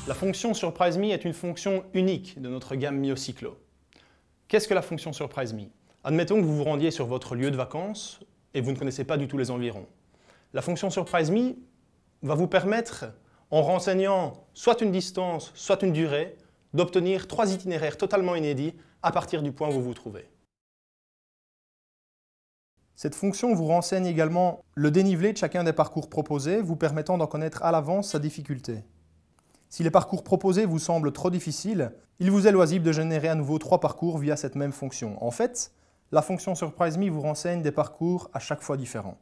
La fonction surprise_me est une fonction unique de notre gamme MioCyclo. Qu'est-ce que la fonction surprise_me? Admettons que vous vous rendiez sur votre lieu de vacances et vous ne connaissez pas du tout les environs. La fonction surprise_me va vous permettre, en renseignant soit une distance, soit une durée, d'obtenir 3 itinéraires totalement inédits à partir du point où vous vous trouvez. Cette fonction vous renseigne également le dénivelé de chacun des parcours proposés, vous permettant d'en connaître à l'avance sa difficulté. Si les parcours proposés vous semblent trop difficiles, il vous est loisible de générer à nouveau 3 parcours via cette même fonction. En fait, la fonction surprise_me vous renseigne des parcours à chaque fois différents.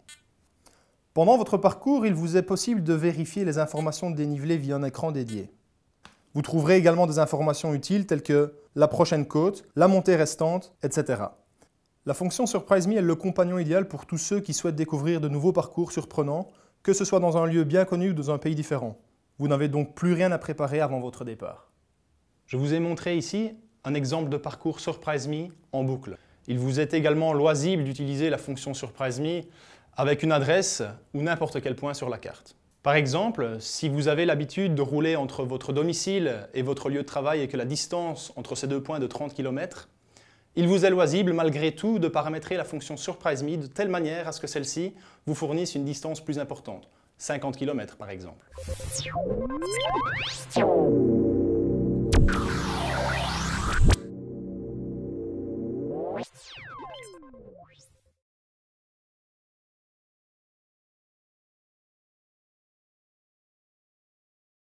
Pendant votre parcours, il vous est possible de vérifier les informations de dénivelé via un écran dédié. Vous trouverez également des informations utiles telles que la prochaine côte, la montée restante, etc. La fonction surprise_me est le compagnon idéal pour tous ceux qui souhaitent découvrir de nouveaux parcours surprenants, que ce soit dans un lieu bien connu ou dans un pays différent. Vous n'avez donc plus rien à préparer avant votre départ. Je vous ai montré ici un exemple de parcours surprise_me en boucle. Il vous est également loisible d'utiliser la fonction surprise_me avec une adresse ou n'importe quel point sur la carte. Par exemple, si vous avez l'habitude de rouler entre votre domicile et votre lieu de travail et que la distance entre ces 2 points est de 30 km, il vous est loisible malgré tout de paramétrer la fonction surprise_me de telle manière à ce que celle-ci vous fournisse une distance plus importante, 50 km par exemple.